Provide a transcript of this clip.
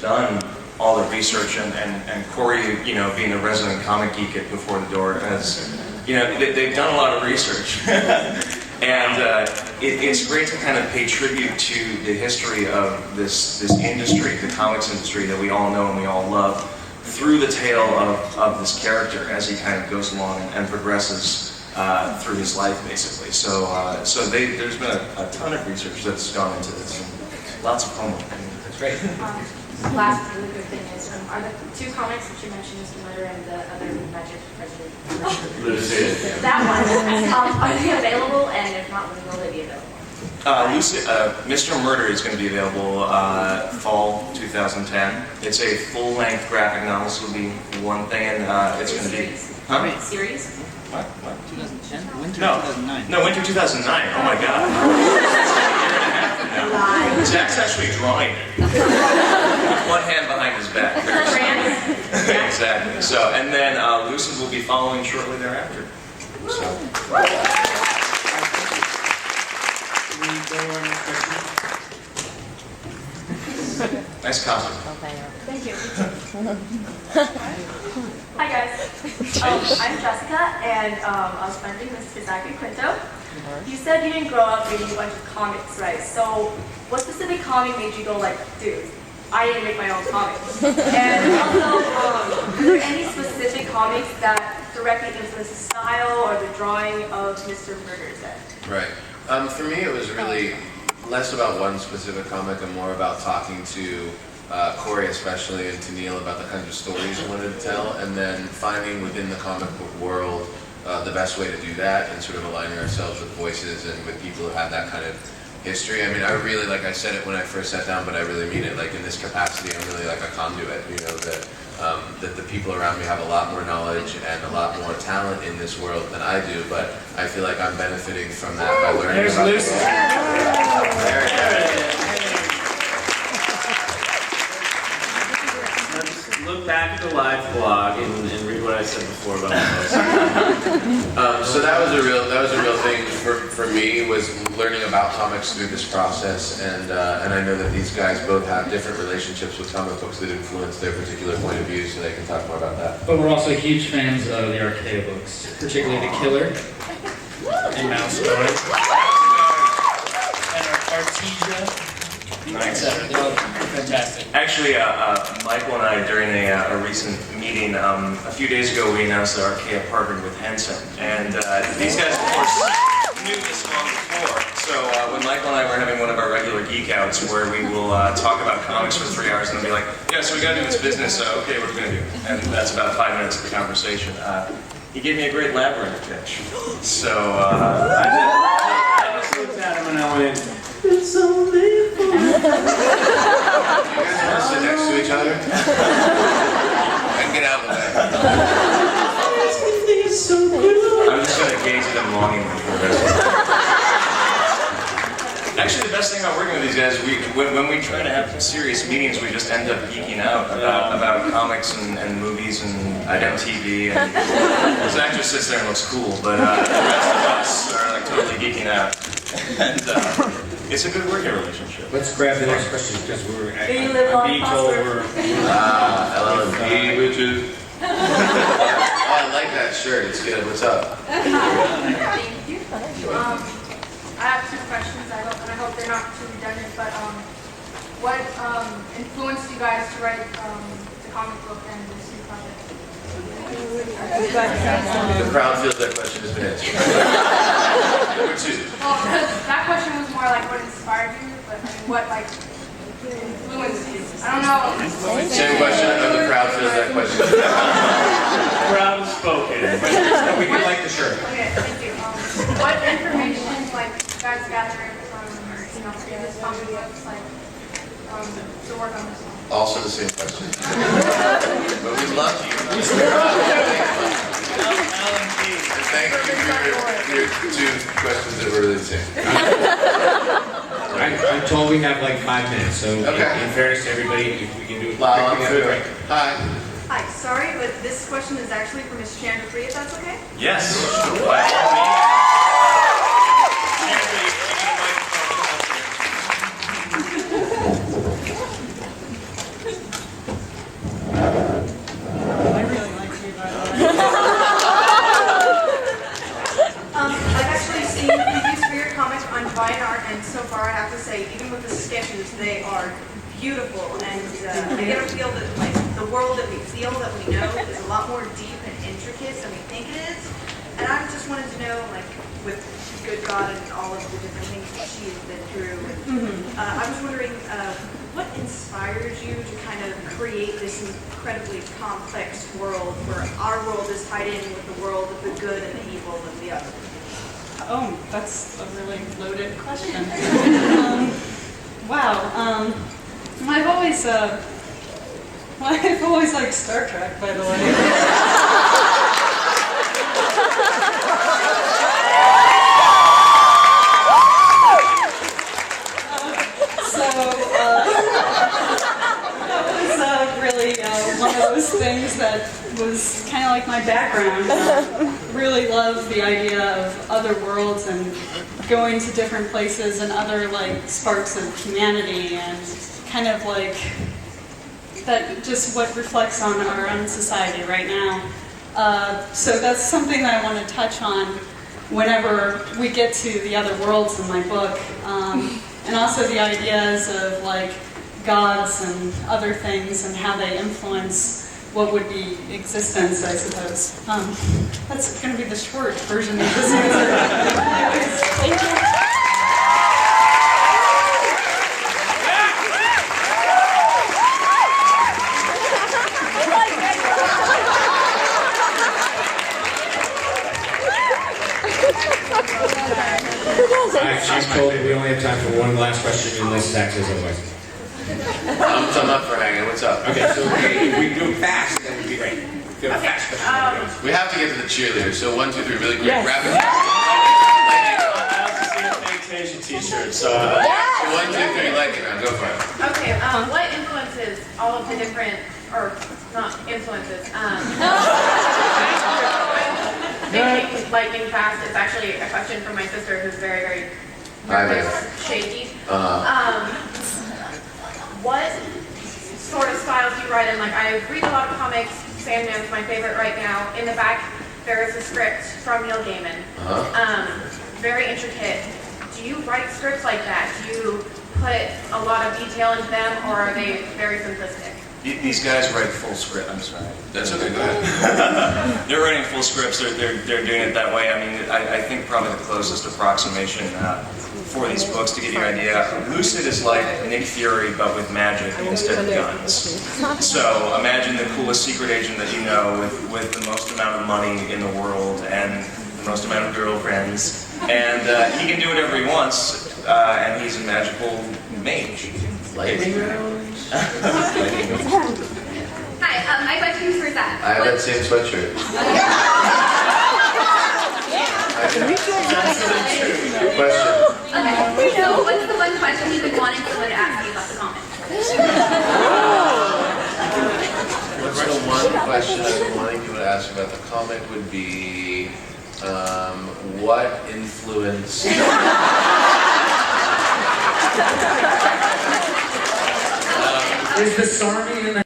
done all the research, and Corey, you know, being a resident comic geek at Before the Door, has, you know, they've done a lot of research. And it's great to kind of pay tribute to the history of this industry, the comics industry that we all know and we all love, through the tale of this character as he kind of goes along and progresses through his life, basically. So there's been a ton of research that's gone into this, and lots of homework. That's great. Last really good thing is, are the two comics that you mentioned, Mr. Murder and the other Magic President? That one, are they available? And if not, when will they be available? Mr. Murder is going to be available fall 2010. It's a full-length graphic novel, so it'll be one thing, and it's going to be... Huh? Series? What? 2010? Winter No. 2009. No, winter 2009. Oh my God. Zach's actually drawing it. With one hand behind his back. Exactly. So, and then Lucid will be following shortly thereafter. So. Nice costume. Thank you. Hi guys. I'm Jessica, and I was friendly with Mr. Zachary Quinto. You said you didn't grow up reading a bunch of comics, right? So, what specific comic made you go like, dude, I need to make my own comic? And also, are there any specific comics that directly influence the style or the drawing of Mr. Murder's Dead? Right. For me, it was really less about one specific comic and more about talking to Corey especially and to Neil about the kinds of stories we wanted to tell, and then finding within the comic book world the best way to do that, and sort of aligning ourselves with voices and with people who have that kind of history. I mean, I really, like I said it when I first sat down, but I really mean it. Like in this capacity, I'm really like a conduit, you know, that the people around me have a lot more knowledge and a lot more talent in this world than I do, but I feel like I'm benefiting from that by learning about Lucy. There it is. Look back at the live blog and read what I said before about this. So that was a real thing for me, was learning about comics through this process, and I know that these guys both have different relationships with comic books that influence their particular point of view, so they can talk more about that. But we're also huge fans of the Archaia books, particularly The Killer and Mouse Story and Archaia. Nice. They're all fantastic. Actually, Michael and I, during a recent meeting, a few days ago, we announced that Archaia partnered with Henson. And these guys, of course, knew this long before. So when Michael and I were having one of our regular geek outs where we will talk about comics for 3 hours and then be like, yeah, so we got to do this business, okay, what are we going to do? And that's about 5 minutes of the conversation. He gave me a great labyrinth pitch. So I just looked at him and I went, it's only for you guys want to sit next to each other? And get out of the way. I'm just going to gaze at them longingly for the rest of the time. Actually, the best thing about working with these guys is when we try to have serious meetings, we just end up geeking out about comics and movies and TV. And Zach just sits there and looks cool, but the rest of us are like totally geeking out. And it's a good working relationship. Let's grab the next question because we're Do you live long and prosper? LLB, bitches. Oh, I like that shirt. It's good. What's up? Thank you. I have two questions, and I hope they're not too redundant, but what influenced you guys to write the comic book and this new project? The crowd feels that question has been answered. Number two. Well, that question was more like what inspired you, but I mean, what like influenced you? I don't know. Same question. I know the crowd feels that question. proud spoken. We can like the shirt. Okay, thank you. What information like you guys gathered from previous comic books, like to work on this one? Also the same question. But we love you. And thank you for your two questions that were really the same. I'm told we have like 5 minutes, so Okay. in fairness to everybody, if we can do it Wow, I'm quickly, through. Hi. Hi, sorry, but this question is actually for Ms. Chandra Free, if that's okay? Yes. people, and I get a feel that like the world that we feel that we know is a lot more deep and intricate than we think it is. And I just wanted to know, like, with Good God and all of the different things that she has been through, and, I was wondering what inspires you to kind of create this incredibly complex world where our world is tied in with the world of the good and the evil of the other? Oh, that's a really loaded question. Wow. I've always liked Star Trek, by the way. That was really one of those things that was kind of like my background. Really love the idea of other worlds and going to different places and other like sparks of humanity, and kind of like that just what reflects on our own society right now. So that's something that I want to touch on whenever we get to the other worlds in my book. And also the ideas of like gods and other things and how they influence what would be existence, I suppose. That's going to be the short version of this answer. Anyways, thank you. She's told we only have time for one last question unless Zach says otherwise. I'm up for hanging. What's up? Okay, so if we do it fast, then we'd be great. If you have a fast question. We have to get to the cheerleader. So 1, 2, 3, really quick. Yes. Rapid. I also see a Fantasia t-shirt, so... So 1, 2, 3, lightning round. Go for it. Okay, what influences all of the different, or not influences, thinking lightning fast is actually a question from my sister who's very, very nervous, shaky. What sort of styles do you write in? Like, I read a lot of comics. Sandman's my favorite right now. In the back, there is a script from Neil Gaiman. Very intricate. Do you write scripts like that? Do you put a lot of detail into them, or are they very simplistic? These guys write full script. I'm sorry. That's okay. Go ahead. They're writing full scripts. They're doing it that way. I mean, I think probably the closest approximation for these books to give you an idea. Lucid is like Nick Fury, but with magic instead of guns. So imagine the coolest secret agent that you know with the most amount of money in the world and the most amount of girlfriends. And he can do whatever he wants, and he's a magical mage. Lightning round? Hi, my question is for Zach. I have that same sweatshirt. Good question. Okay, so what's the one question you've been wanting someone to ask you about the comic? What's the one question I've been wanting you to ask about the comic would be, what influenced... Is the Sarmi in the